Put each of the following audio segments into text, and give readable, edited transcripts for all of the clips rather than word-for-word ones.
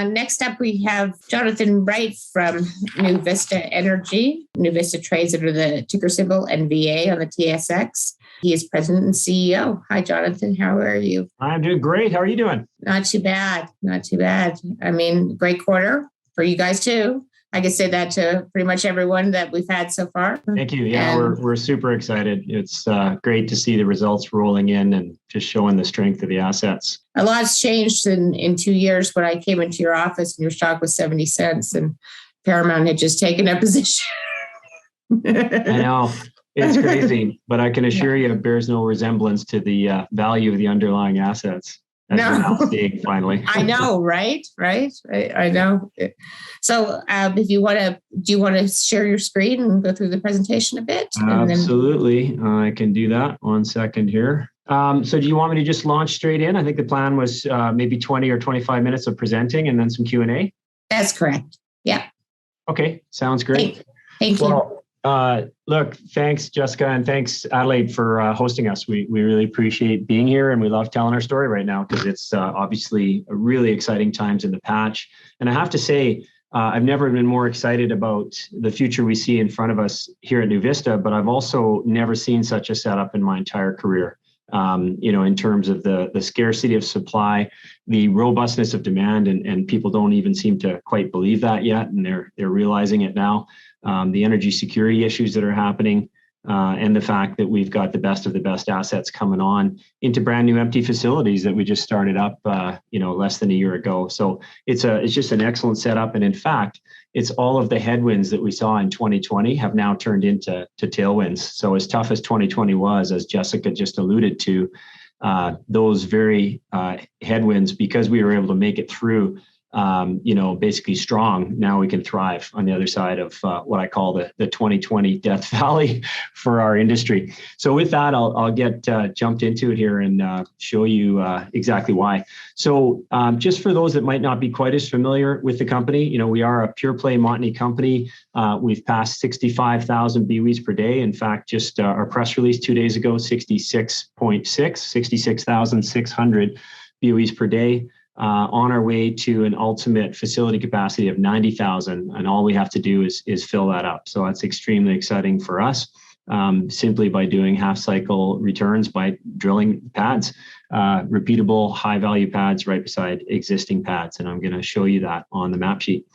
Next up, we have Jonathan Wright from NuVista Energy. NuVista trades under the ticker symbol NVA on the TSX. He is president and CEO. Hi, Jonathan. How are you? I'm doing great. How are you doing? Not too bad. Not too bad. I mean, great quarter for you guys too. I can say that to pretty much everyone that we've had so far. Thank you. Yeah, we're super excited. It's great to see the results rolling in and just showing the strength of the assets. A lot's changed in 2 years. When I came into your office and your stock was 70 cents and Paramount had just taken a position. I know. It's crazy, but I can assure you it bears no resemblance to the value of the underlying assets. As we're now seeing finally. I know, right? I know. So if you want to, do you want to share your screen and go through the presentation a bit? Absolutely. I can do that. 1 second here. So do you want me to just launch straight in? I think the plan was maybe 20 or 25 minutes of presenting and then some Q&A. That's correct. Yeah. Okay. Sounds great. Thank you. Look, thanks, Jessica, and thanks, Adelaide, for hosting us. We really appreciate being here, and we love telling our story right now because it's obviously a really exciting times in the patch. And I have to say, I've never been more excited about the future we see in front of us here at NuVista, but I've also never seen such a setup in my entire career. In terms of the scarcity of supply, the robustness of demand, and people don't even seem to quite believe that yet, and they're realizing it now. The energy security issues that are happening, and the fact that we've got the best of the best assets coming on into brand new empty facilities that we just started up, less than a year ago. So it's just an excellent setup, and in fact, it's all of the headwinds that we saw in 2020 have now turned into tailwinds. So as tough as 2020 was, as Jessica just alluded to, those very headwinds, because we were able to make it through, basically strong. Now we can thrive on the other side of what I call the 2020 Death Valley for our industry. So with that, I'll get jumped into it here and show you exactly why. So just for those that might not be quite as familiar with the company, we are a pure play Montney company. We've passed 65,000 BOEs per day. In fact, just our press release 2 days ago, 66,600 BOEs per day. On our way to an ultimate facility capacity of 90,000, and all we have to do is fill that up. So that's extremely exciting for us, simply by doing half cycle returns by drilling pads, repeatable high value pads right beside existing pads. And I'm going to show you that on the map sheet.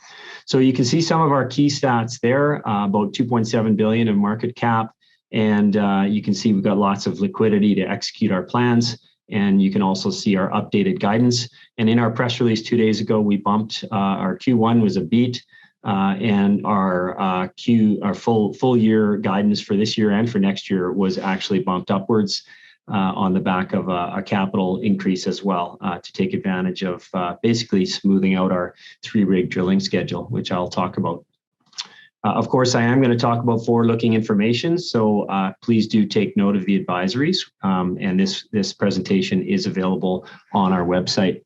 So you can see some of our key stats there, about 2.7 billion of market cap. And you can see we've got lots of liquidity to execute our plans. And you can also see our updated guidance. And in our press release 2 days ago, we bumped our Q1 was a beat, and our full year guidance for this year and for next year was actually bumped upwards on the back of a capital increase as well, to take advantage of basically smoothing out our 3-rig drilling schedule, which I'll talk about. Of course, I am going to talk about forward-looking information, so please do take note of the advisories, and this presentation is available on our website.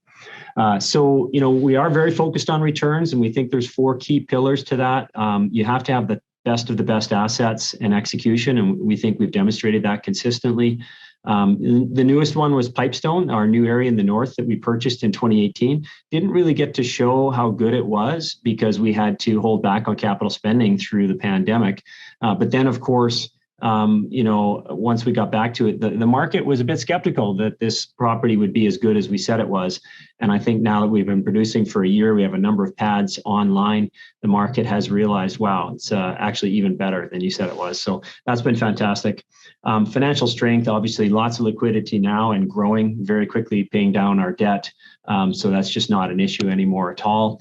So we are very focused on returns, and we think there's 4 key pillars to that. You have to have the best of the best assets and execution, and we think we've demonstrated that consistently. The newest one was Pipestone, our new area in the north that we purchased in 2018. Didn't really get to show how good it was because we had to hold back on capital spending through the pandemic. But then, of course, once we got back to it, the market was a bit skeptical that this property would be as good as we said it was. And I think now that we've been producing for a year, we have a number of pads online, the market has realized, wow, it's actually even better than you said it was. So that's been fantastic. Financial strength, obviously lots of liquidity now and growing very quickly, paying down our debt. So that's just not an issue anymore at all.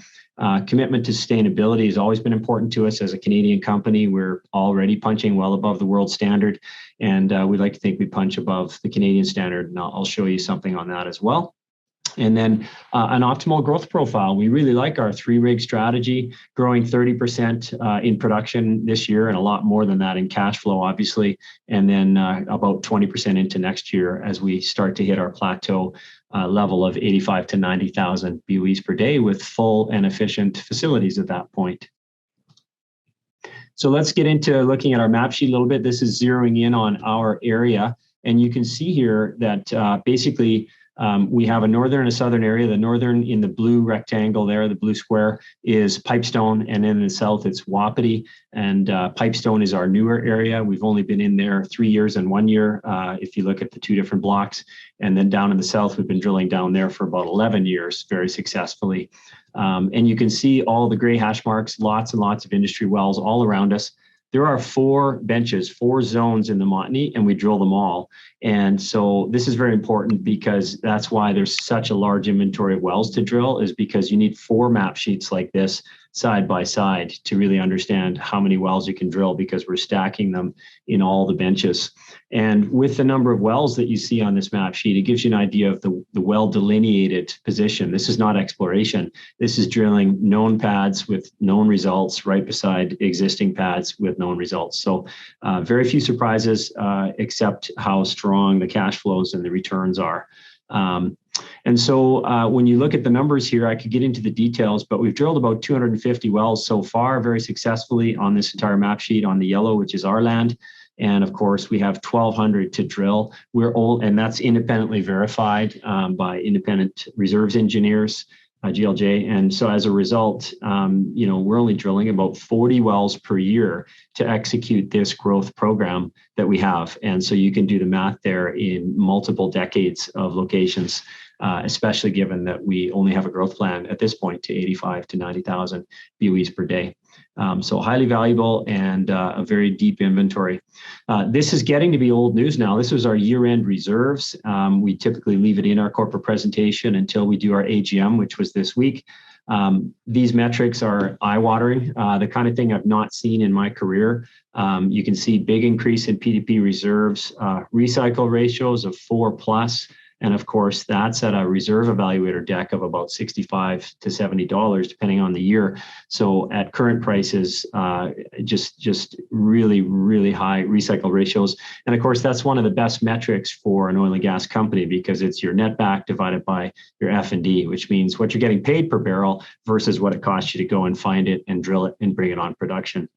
Commitment to sustainability has always been important to us as a Canadian company. We're already punching well above the world standard, and we'd like to think we punch above the Canadian standard. And I'll show you something on that as well. And then an optimal growth profile. We really like our 3-rig strategy, growing 30% in production this year and a lot more than that in cash flow, obviously. And then about 20% into next year as we start to hit our plateau level of 85 to 90,000 BOEs per day with full and efficient facilities at that point. So let's get into looking at our map sheet a little bit. This is zeroing in on our area. And you can see here that basically We have a northern and a southern area. The northern in the blue rectangle there, the blue square, is Pipestone, and then in the south it's Wapiti. And Pipestone is our newer area. We've only been in there 3 years and 1 year, if you look at the two different blocks. And then down in the south, we've been drilling down there for about 11 years very successfully. And you can see all the gray hash marks, lots and lots of industry wells all around us. There are 4 benches, 4 zones in the Montney, and we drill them all. And so this is very important because that's why there's such a large inventory of wells to drill, is because you need 4 map sheets like this side by side to really understand how many wells you can drill, because we're stacking them in all the benches. And with the number of wells that you see on this map sheet, it gives you an idea of the well delineated position. This is not exploration. This is drilling known pads with known results right beside existing pads with known results. So very few surprises, except how strong the cash flows and the returns are. And so when you look at the numbers here, I could get into the details, but we've drilled about 250 wells so far very successfully on this entire map sheet on the yellow, which is our land. And of course, we have 1,200 to drill. We're old, and that's independently verified by independent reserves engineers, GLJ. And so as a result, we're only drilling about 40 wells per year to execute this growth program that we have. And so you can do the math there in multiple decades of locations, especially given that we only have a growth plan at this point to 85 to 90,000 BOEs per day. So highly valuable and a very deep inventory. This is getting to be old news now. This was our year-end reserves. We typically leave it in our corporate presentation until we do our AGM, which was this week. These metrics are eye-watering, the kind of thing I've not seen in my career. You can see big increase in PDP reserves, recycle ratios of 4+. And of course, that's at a reserve evaluator deck of about $65 to $70, depending on the year. So at current prices, just really, really high recycle ratios. And of course, that's one of the best metrics for an oil and gas company, because it's your net back divided by your F&D, which means what you're getting paid per barrel versus what it costs you to go and find it and drill it and bring it on production.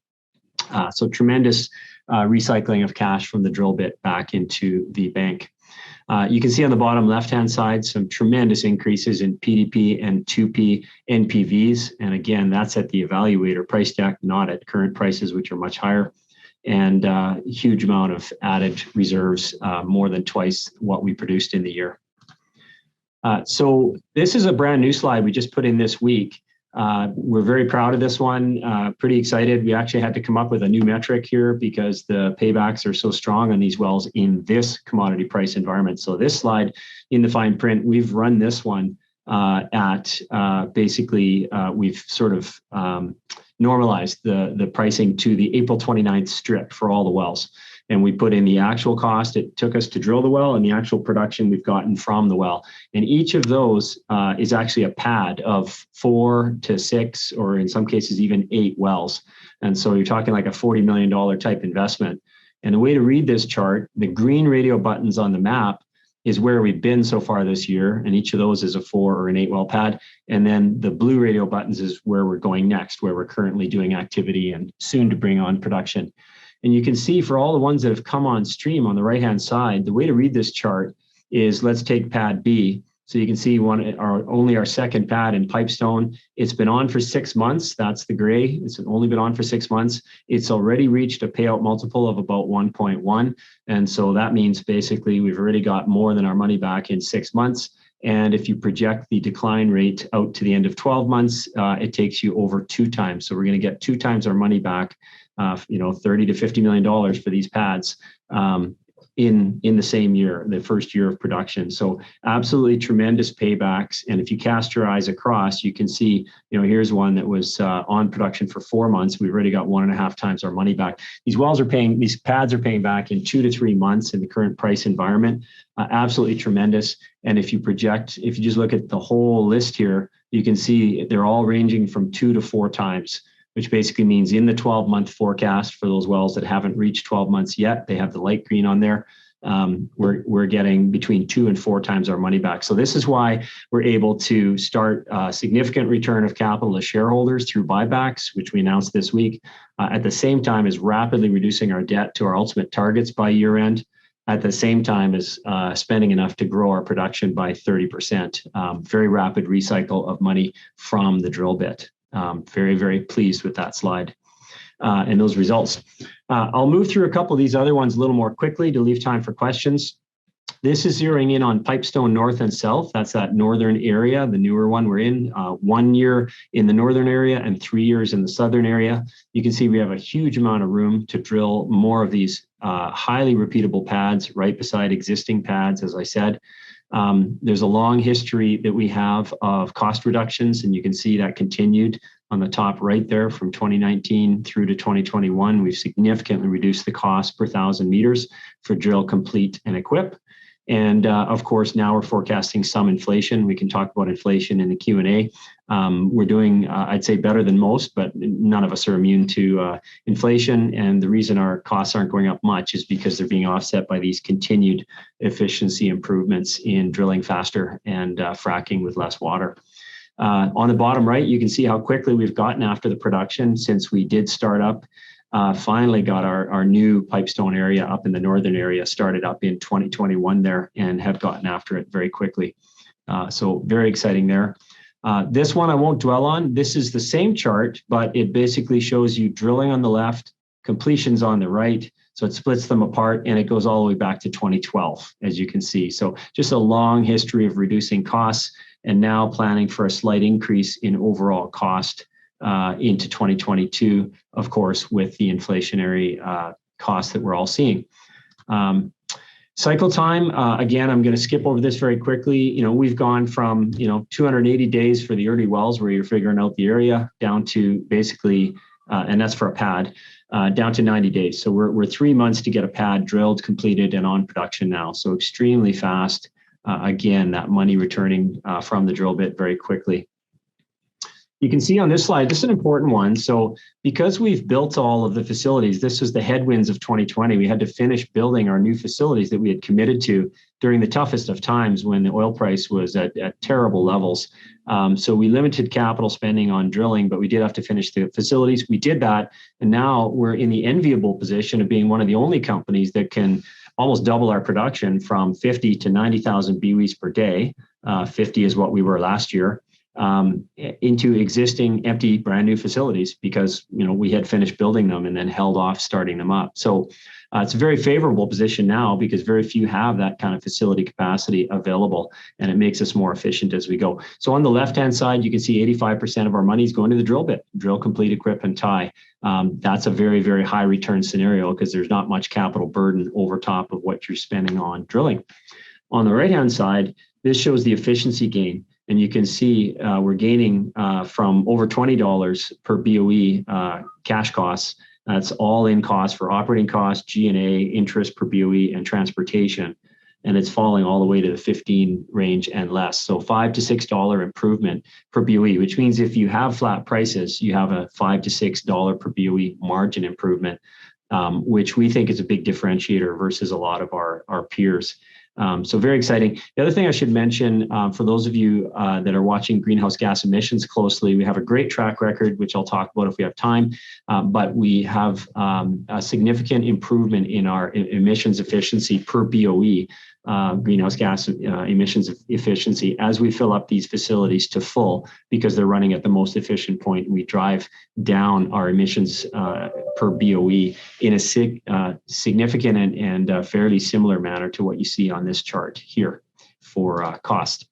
So tremendous recycling of cash from the drill bit back into the bank. You can see on the bottom left-hand side some tremendous increases in PDP and 2P NPVs. And again, that's at the evaluator price deck, not at current prices, which are much higher. And huge amount of added reserves, more than twice what we produced in the year. So this is a brand new slide we just put in this week. We're very proud of this one, pretty excited. We actually had to come up with a new metric here because the paybacks are so strong on these wells in this commodity price environment. So this slide in the fine print, we've run this one we've sort of normalized the pricing to the April 29th strip for all the wells. And we put in the actual cost it took us to drill the well and the actual production we've gotten from the well. And each of those is actually a pad of 4 to 6, or in some cases even 8 wells. And so you're talking like a $40 million type investment. And the way to read this chart, the green radio buttons on the map is where we've been so far this year. And each of those is a 4 or an 8 well pad. And then the blue radio buttons is where we're going next, where we're currently doing activity and soon to bring on production. And you can see for all the ones that have come on stream on the right-hand side, the way to read this chart is, let's take pad B. So you can see only our second pad in Pipestone. It's been on for 6 months. That's the gray. It's only been on for 6 months. It's already reached a payout multiple of about 1.1. And so that means basically we've already got more than our money back in 6 months. And if you project the decline rate out to the end of 12 months, it takes you over 2 times. So we're going to get 2 times our money back, $30 to $50 million for these pads in the same year, the first year of production. So absolutely tremendous paybacks. And if you cast your eyes across, you can see, here's one that was on production for 4 months. We've already got 1.5 times our money back. These pads are paying back in 2 to 3 months in the current price environment. Absolutely tremendous. And if you just look at the whole list here, you can see they're all ranging from 2 to 4 times, which basically means in the 12-month forecast for those wells that haven't reached 12 months yet, they have the light green on there. We're getting between 2 and 4 times our money back. So this is why we're able to start a significant return of capital to shareholders through buybacks, which we announced this week, at the same time as rapidly reducing our debt to our ultimate targets by year end. at the same time as spending enough to grow our production by 30%. Very rapid recycle of money from the drill bit. Very, very pleased with that slide and those results. I'll move through a couple of these other ones a little more quickly to leave time for questions. This is zeroing in on Pipestone North and South. That's that northern area, the newer one we're in. 1 year in the northern area and 3 years in the southern area. You can see we have a huge amount of room to drill more of these highly repeatable pads right beside existing pads, as I said. There's a long history that we have of cost reductions, and you can see that continued on the top right there from 2019 through to 2021. We've significantly reduced the cost per 1,000 meters for drill, complete, and equip. And of course, now we're forecasting some inflation. We can talk about inflation in the Q&A. We're doing, I'd say, better than most, but none of us are immune to inflation. And the reason our costs aren't going up much is because they're being offset by these continued efficiency improvements in drilling faster and fracking with less water. On the bottom right, you can see how quickly we've gotten after the production since we did start up. Finally got our new Pipestone area up in the northern area started up in 2021 there and have gotten after it very quickly. So very exciting there. This one I won't dwell on. This is the same chart, but it basically shows you drilling on the left, completions on the right. So it splits them apart and it goes all the way back to 2012, as you can see. So just a long history of reducing costs and now planning for a slight increase in overall cost into 2022, of course, with the inflationary costs that we're all seeing. Cycle time, again, I'm going to skip over this very quickly. You know, we've gone from, 280 days for the early wells where you're figuring out the area down to basically, and that's for a pad, down to 90 days. So we're 3 months to get a pad drilled, completed, and on production now. So extremely fast. Again, that money returning from the drill bit very quickly. You can see on this slide, this is an important one. So because we've built all of the facilities, this was the headwinds of 2020. We had to finish building our new facilities that we had committed to during the toughest of times when the oil price was at terrible levels. So we limited capital spending on drilling, but we did have to finish the facilities. We did that. And now we're in the enviable position of being one of the only companies that can almost double our production from 50 to 90,000 BOEs per day. 50 is what we were last year. Into existing empty brand new facilities because we had finished building them and then held off starting them up. So it's a very favorable position now because very few have that kind of facility capacity available, and it makes us more efficient as we go. So on the left-hand side, you can see 85% of our money is going to the drill bit, drill, complete, equip, and tie. That's a very, very high return scenario because there's not much capital burden over top of what you're spending on drilling. On the right-hand side, this shows the efficiency gain. And you can see we're gaining from over $20 per BOE cash costs. That's all in costs for operating costs, G&A, interest per BOE, and transportation. And it's falling all the way to the 15 range and less. So $5 to $6 improvement per BOE, which means if you have flat prices, you have a $5 to $6 per BOE margin improvement, which we think is a big differentiator versus a lot of our peers. So very exciting. The other thing I should mention for those of you that are watching greenhouse gas emissions closely, we have a great track record, which I'll talk about if we have time, but we have a significant improvement in our emissions efficiency per BOE, greenhouse gas emissions efficiency as we fill up these facilities to full because they're running at the most efficient point. We drive down our emissions per BOE in a significant and fairly similar manner to what you see on this chart here for cost.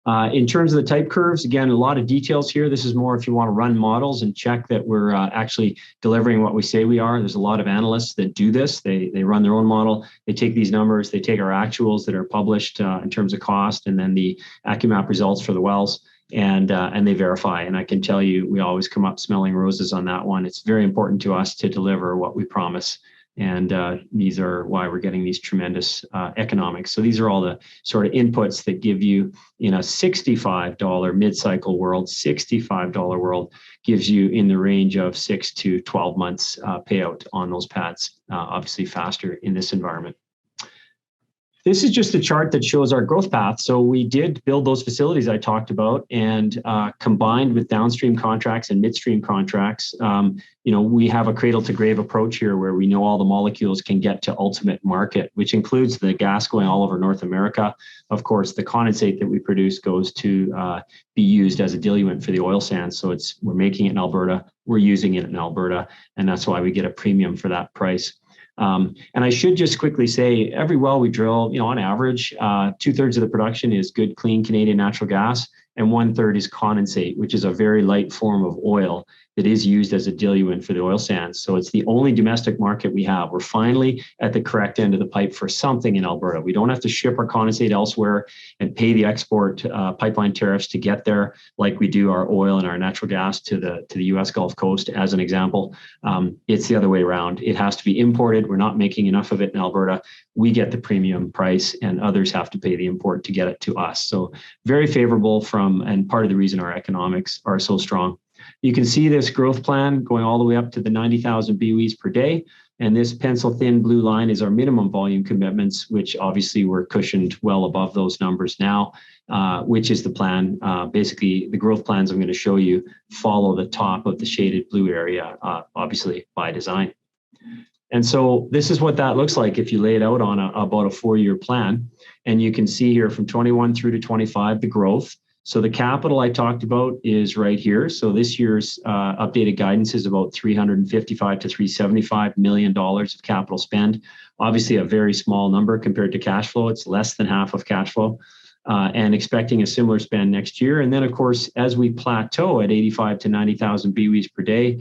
In terms of the type curves, again, a lot of details here. This is more if you want to run models and check that we're actually delivering what we say we are. There's a lot of analysts that do this. They run their own model. They take these numbers. They take our actuals that are published in terms of cost and then the AccuMap results for the wells. And they verify. And I can tell you, we always come up smelling roses on that one. It's very important to us to deliver what we promise. And these are why we're getting these tremendous economics. So these are all the sort of inputs that give you, in a $65 mid-cycle world, $65 world gives you in the range of 6 to 12 months payout on those pads, obviously faster in this environment. This is just a chart that shows our growth path. So we did build those facilities I talked about, and combined with downstream contracts and midstream contracts, we have a cradle to grave approach here where we know all the molecules can get to ultimate market, which includes the gas going all over North America. Of course, the condensate that we produce goes to be used as a diluent for the oil sands. So we're making it in Alberta, we're using it in Alberta, and that's why we get a premium for that price. And I should just quickly say, every well we drill, on average, 2/3 of the production is good, clean Canadian natural gas, and 1/3 is condensate, which is a very light form of oil that is used as a diluent for the oil sands. So it's the only domestic market we have. We're finally at the correct end of the pipe for something in Alberta. We don't have to ship our condensate elsewhere and pay the export pipeline tariffs to get there, like we do our oil and our natural gas to the U.S. Gulf Coast, as an example. It's the other way around. It has to be imported. We're not making enough of it in Alberta. We get the premium price, and others have to pay the import to get it to us. So very favorable and part of the reason our economics are so strong. You can see this growth plan going all the way up to the 90,000 BOEs per day. And this pencil thin blue line is our minimum volume commitments, which obviously we're cushioned well above those numbers now, which is the plan. Basically, the growth plans I'm going to show you follow the top of the shaded blue area, obviously by design. And so this is what that looks like if you lay it out on about a 4-year plan. And you can see here from 21 through to 25, the growth. So the capital I talked about is right here. So this year's updated guidance is about $355 to $375 million of capital spend. Obviously a very small number compared to cash flow. It's less than half of cash flow, and expecting a similar spend next year. And then of course, as we plateau at 85 to 90,000 BOEs per day,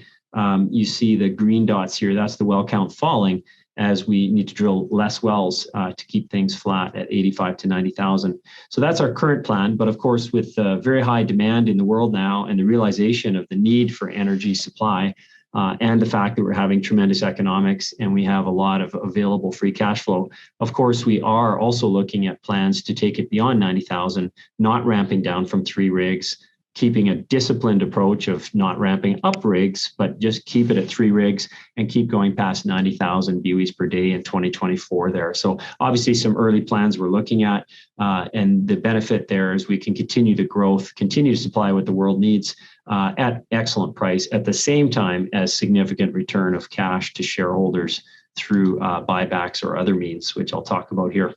you see the green dots here. That's the well count falling as we need to drill less wells to keep things flat at 85 to 90,000. So that's our current plan. But of course, with very high demand in the world now and the realization of the need for energy supply and the fact that we're having tremendous economics and we have a lot of available free cash flow, of course, we are also looking at plans to take it beyond 90,000, not ramping down from 3 rigs, keeping a disciplined approach of not ramping up rigs, but just keep it at 3 rigs and keep going past 90,000 BOEs per day in 2024 there. So obviously some early plans we're looking at, and the benefit there is we can continue to growth, continue to supply what the world needs at excellent price, at the same time as significant return of cash to shareholders through buybacks or other means, which I'll talk about here.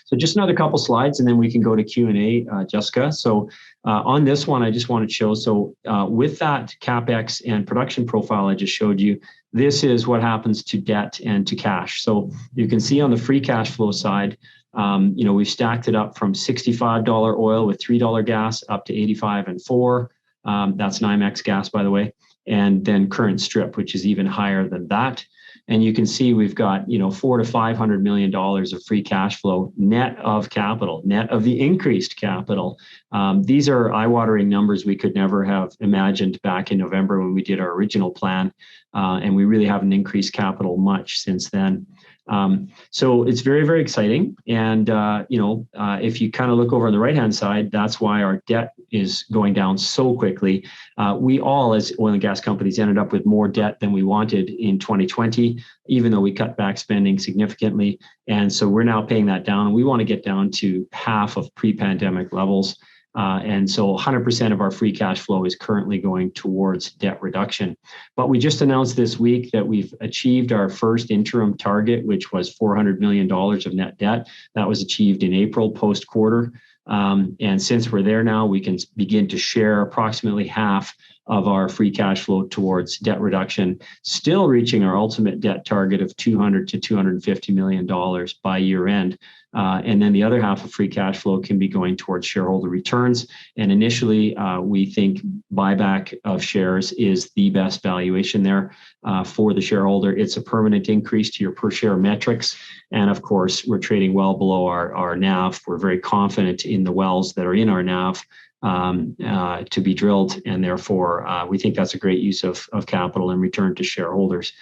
So just another couple slides and then we can go to Q&A, Jessica. So on this one, I just want to show, so with that CapEx and production profile I just showed you, this is what happens to debt and to cash. So you can see on the free cash flow side, we've stacked it up from $65 oil with $3 gas up to 85 and 4. That's NYMEX gas, by the way. And then current strip, which is even higher than that. And you can see we've got, $400 to $500 million of free cash flow, net of capital, net of the increased capital. These are eye-watering numbers we could never have imagined back in November when we did our original plan. And we really haven't increased capital much since then. So it's very, very exciting. And, if you kind of look over on the right-hand side, that's why our debt is going down so quickly. We all, as oil and gas companies, ended up with more debt than we wanted in 2020, even though we cut back spending significantly. And so we're now paying that down. We want to get down to half of pre-pandemic levels. And so 100% of our free cash flow is currently going towards debt reduction. But we just announced this week that we've achieved our first interim target, which was $400 million of net debt. That was achieved in April post-quarter. And since we're there now, we can begin to share approximately half of our free cash flow towards debt reduction, still reaching our ultimate debt target of $200 to $250 million by year end. And then the other half of free cash flow can be going towards shareholder returns. And initially, we think buyback of shares is the best valuation there for the shareholder. It's a permanent increase to your per share metrics. And of course, we're trading well below our NAV. We're very confident in the wells that are in our NAV to be drilled. And therefore, we think that's a great use of capital and return to shareholders.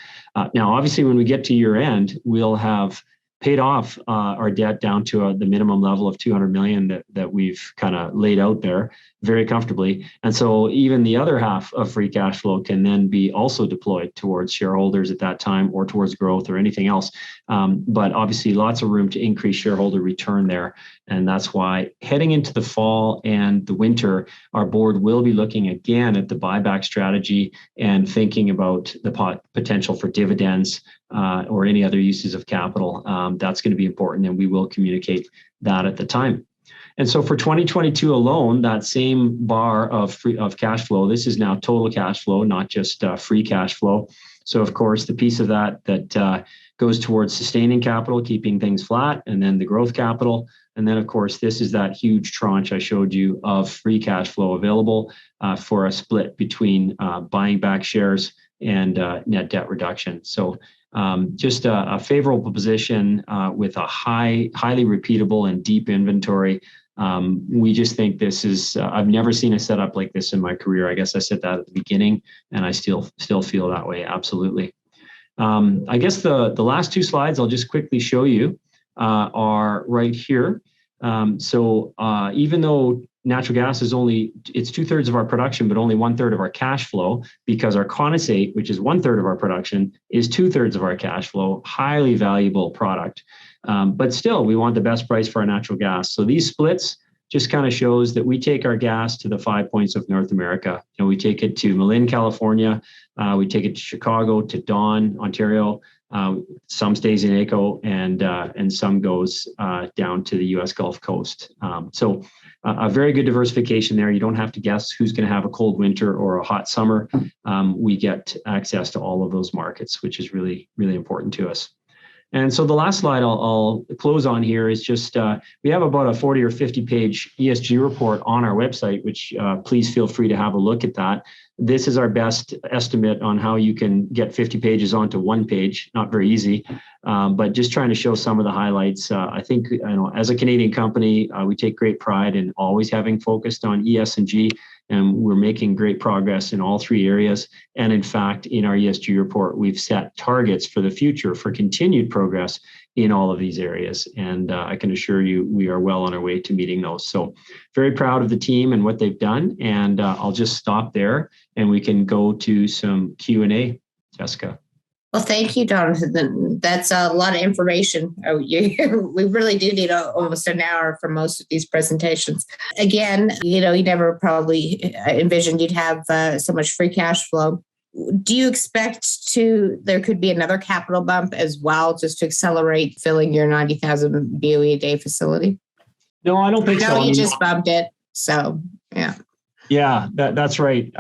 Now, obviously, when we get to year end, we'll have paid off our debt down to the minimum level of 200 million that we've kind of laid out there very comfortably. And so even the other half of free cash flow can then be also deployed towards shareholders at that time or towards growth or anything else. But obviously lots of room to increase shareholder return there. And that's why heading into the fall and the winter, our board will be looking again at the buyback strategy and thinking about the potential for dividends or any other uses of capital. That's going to be important, and we will communicate that at the time. And so for 2022 alone, that same bar of cash flow, this is now total cash flow, not just free cash flow. So of course, the piece of that goes towards sustaining capital, keeping things flat, and then the growth capital. And then of course, this is that huge tranche I showed you of free cash flow available for a split between buying back shares and net debt reduction. So just a favorable position with a highly repeatable and deep inventory. We just think this is, I've never seen a setup like this in my career. I guess I said that at the beginning, and I still feel that way, absolutely. I guess the last two slides I'll just quickly show you are right here. So even though natural gas is it's 2/3 of our production, but only 1/3 of our cash flow, because our condensate, which is 1/3 of our production, is 2/3 of our cash flow, highly valuable product. But still, we want the best price for our natural gas. So these splits just kind of shows that we take our gas to the 5 points of North America. You know, we take it to Malin, California. We take it to Chicago, to Dawn, Ontario. Some stays in AECO, and some goes down to the U.S. Gulf Coast. So a very good diversification there. You don't have to guess who's going to have a cold winter or a hot summer. We get access to all of those markets, which is really, really important to us. And so the last slide I'll close on here is just, we have about a 40 or 50 page ESG report on our website, which please feel free to have a look at that. This is our best estimate on how you can get 50 pages onto one page. Not very easy, but just trying to show some of the highlights. I think, you know, as a Canadian company, we take great pride in always having focused on ES&G, and we're making great progress in all three areas. And in fact, in our ESG report, we've set targets for the future for continued progress in all of these areas. And I can assure you, we are well on our way to meeting those. So very proud of the team and what they've done. And I'll just stop there and we can go to some Q&A, Jessica. Well, thank you, Jonathan. That's a lot of information. We really do need almost an hour for most of these presentations. Again, you know, you never probably envisioned you'd have so much free cash flow. Do you expect there could be another capital bump as well, just to accelerate filling your 90,000 BOE a day facility? No, I don't think so. No, you just bumped it. So, yeah. Yeah, that's right.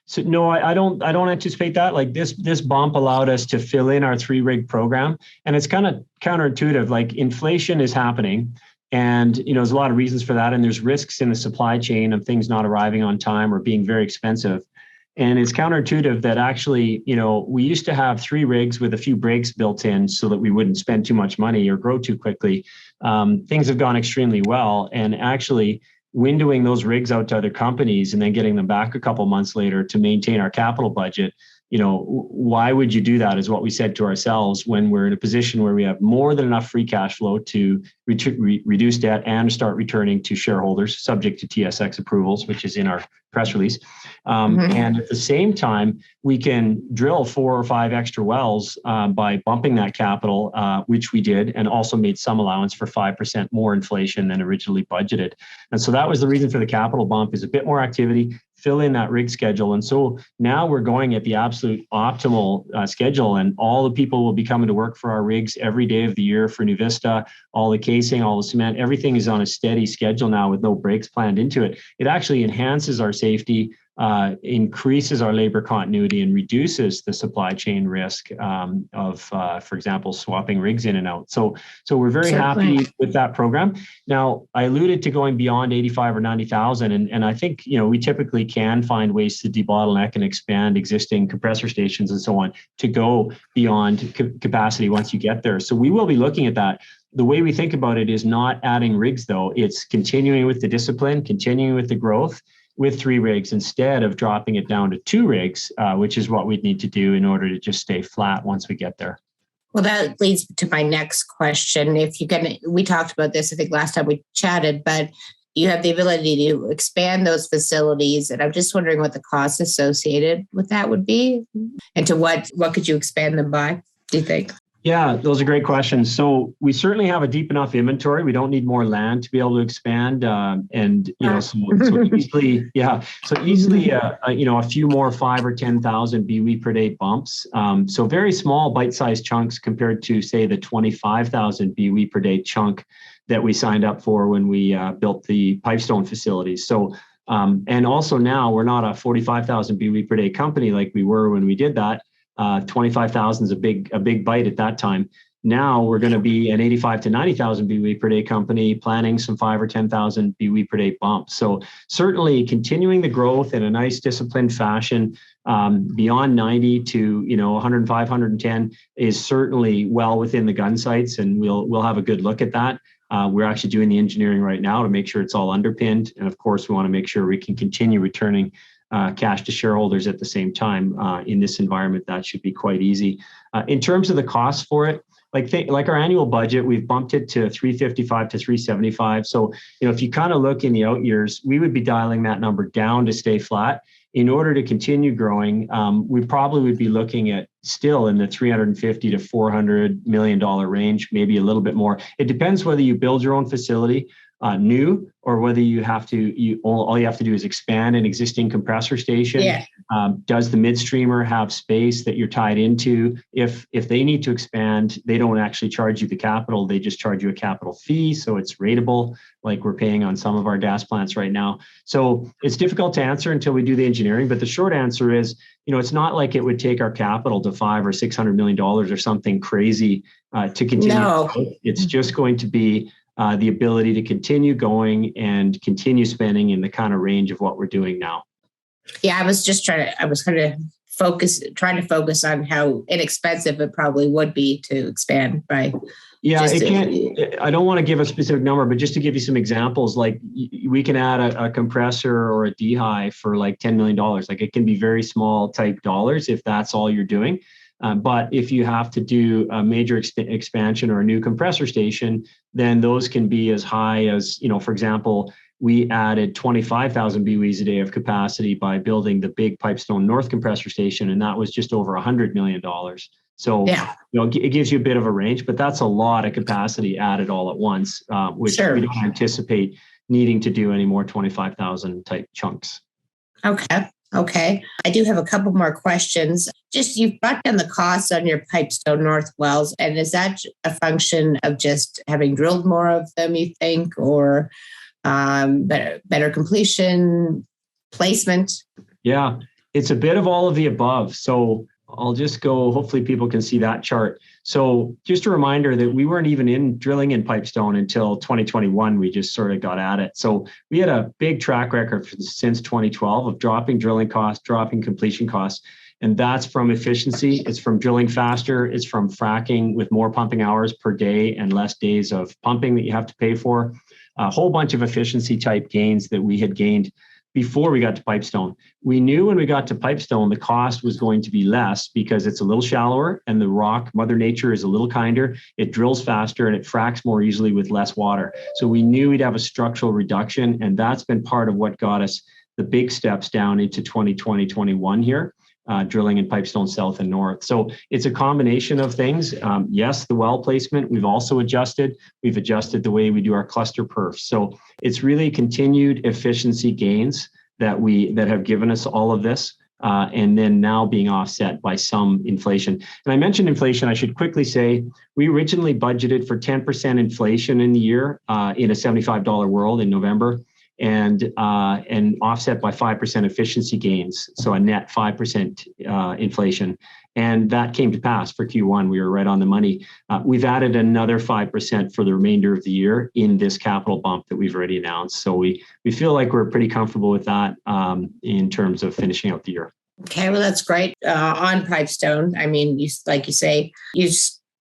So no, I don't anticipate that. Like this bump allowed us to fill in our 3-rig program, and it's kind of counterintuitive. Like inflation is happening, and you know there's a lot of reasons for that, and there's risks in the supply chain of things not arriving on time or being very expensive. And it's counterintuitive that actually, you know, we used to have 3 rigs with a few breaks built in so that we wouldn't spend too much money or grow too quickly. Things have gone extremely well, and actually windowing those rigs out to other companies and then getting them back a couple months later to maintain our capital budget, you know, why would you do that is what we said to ourselves when we're in a position where we have more than enough free cash flow to reduce debt and start returning to shareholders subject to TSX approvals, which is in our press release. And at the same time, we can drill 4 or 5 extra wells by bumping that capital, which we did, and also made some allowance for 5% more inflation than originally budgeted. And so that was the reason for the capital bump, is a bit more activity, fill in that rig schedule. And so now we're going at the absolute optimal schedule, and all the people will be coming to work for our rigs every day of the year for NuVista. All the casing, all the cement, everything is on a steady schedule now with no breaks planned into it. It actually enhances our safety, increases our labor continuity, and reduces the supply chain risk of, for example, swapping rigs in and out. So we're very happy with that program. Now, I alluded to going beyond 85 or 90,000, and I think, you know, we typically can find ways to debottleneck and expand existing compressor stations and so on to go beyond capacity once you get there. So we will be looking at that. The way we think about it is not adding rigs, though. It's continuing with the discipline, continuing with the growth, with 3 rigs instead of dropping it down to 2 rigs, which is what we'd need to do in order to just stay flat once we get there. Well, that leads to my next question. If you can, we talked about this, I think last time we chatted, but you have the ability to expand those facilities. And I'm just wondering what the costs associated with that would be, and to what could you expand them by, do you think? Yeah, those are great questions. So we certainly have a deep enough inventory. We don't need more land to be able to expand, so easily, a few more 5 or 10,000 BOE per day bumps. So very small bite-sized chunks compared to, say, the 25,000 BOE per day chunk that we signed up for when we built the Pipestone facilities. So and also now we're not a 45,000 BOE per day company like we were when we did that. 25,000 is a big bite at that time. Now we're going to be an 85 to 90,000 BOE per day company, planning some 5 or 10,000 BOE per day bumps. So certainly continuing the growth in a nice disciplined fashion beyond 90 to 105, 110 is certainly well within the gun sights, and we'll have a good look at that. We're actually doing the engineering right now to make sure it's all underpinned, and of course we want to make sure we can continue returning cash to shareholders at the same time. In this environment, that should be quite easy. In terms of the costs for it, like our annual budget, we've bumped it to 355 to 375. So, if you kind of look in the out years, we would be dialing that number down to stay flat. In order to continue growing, we probably would be looking at still in the $350 to $400 million range, maybe a little bit more. It depends whether you build your own facility new, or whether you have to, all you have to do is expand an existing compressor station. Yeah. Does the midstreamer have space that you're tied into? If they need to expand, they don't actually charge you the capital, they just charge you a capital fee. So it's rateable, like we're paying on some of our gas plants right now. So it's difficult to answer until we do the engineering, but the short answer is, it's not like it would take our capital to $500 or $600 million or something crazy to continue. No. It's just going to be the ability to continue going and continue spending in the kind of range of what we're doing now. Yeah, I was trying to focus on how inexpensive it probably would be to expand by. Yeah, I don't want to give a specific number, but just to give you some examples, like we can add a compressor or a dehy for like $10 million. Like it can be very small type dollars if that's all you're doing. But if you have to do a major expansion or a new compressor station, then those can be as high as, for example, we added 25,000 BOEs a day of capacity by building the big Pipestone North compressor station, and that was just over $100 million. So, yeah. It gives you a bit of a range, but that's a lot of capacity added all at once, which Sure. We don't anticipate needing to do any more 25,000 type chunks. Okay. I do have a couple more questions. Just, you've brought down the costs on your Pipestone North wells, and is that a function of just having drilled more of them, you think, or better completion, placement? Yeah, it's a bit of all of the above. So I'll just go, hopefully people can see that chart. So just a reminder that we weren't even in drilling in Pipestone until 2021. We just sort of got at it. So we had a big track record since 2012 of dropping drilling costs, dropping completion costs. And that's from efficiency. It's from drilling faster. It's from fracking with more pumping hours per day and less days of pumping that you have to pay for. A whole bunch of efficiency type gains that we had gained before we got to Pipestone. We knew when we got to Pipestone, the cost was going to be less because it's a little shallower and the rock, Mother Nature, is a little kinder. It drills faster and it fracks more easily with less water. So we knew we'd have a structural reduction, and that's been part of what got us the big steps down into 2020, 21 here. Drilling in Pipestone South and North. So it's a combination of things. Yes, the well placement, we've also adjusted. We've adjusted the way we do our cluster perfs. So it's really continued efficiency gains that have given us all of this, and then now being offset by some inflation. And I mentioned inflation, I should quickly say, we originally budgeted for 10% inflation in the year in a $75 world in November. And offset by 5% efficiency gains, so a net 5% inflation. And that came to pass for Q1. We were right on the money. We've added another 5% for the remainder of the year in this capital bump that we've already announced. So we feel like we're pretty comfortable with that in terms of finishing out the year. Okay, well, that's great. On Pipestone, I mean, like you say, you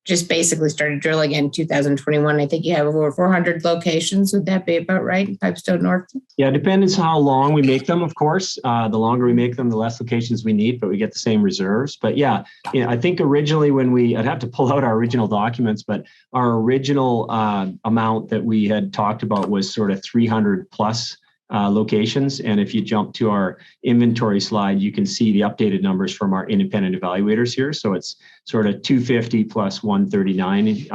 just basically started drilling in 2021. I think you have over 400 locations. Would that be about right in Pipestone North? Yeah, it depends how long we make them, of course. The longer we make them, the less locations we need, but we get the same reserves. But yeah, I think originally I'd have to pull out our original documents, but our original amount that we had talked about was sort of 300 plus locations. And if you jump to our inventory slide, you can see the updated numbers from our independent evaluators here. So it's sort of 250 plus 139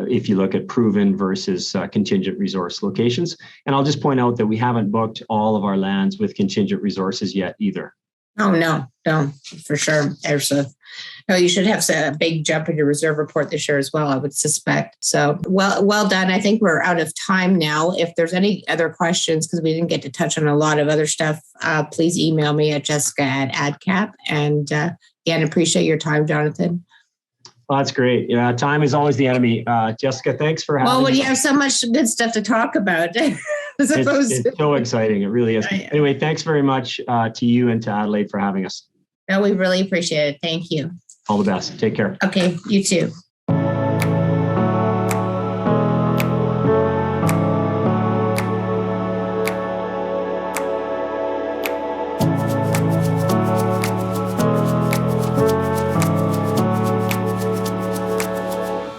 if you look at proven versus contingent resource locations. And I'll just point out that we haven't booked all of our lands with contingent resources yet either. Oh, no, for sure. You should have a big jump in your reserve report this year as well, I would suspect. So well done. I think we're out of time now. If there's any other questions, because we didn't get to touch on a lot of other stuff, please email me at jessica@adcap. And again, appreciate your time, Jonathan. Well, that's great. Yeah, time is always the enemy. Jessica, thanks for having me. Well, when you have so much good stuff to talk about. It's so exciting. It really is. Right. Anyway, thanks very much to you and to Adelaide for having us. No, we really appreciate it. Thank you. All the best. Take care. Okay, you too.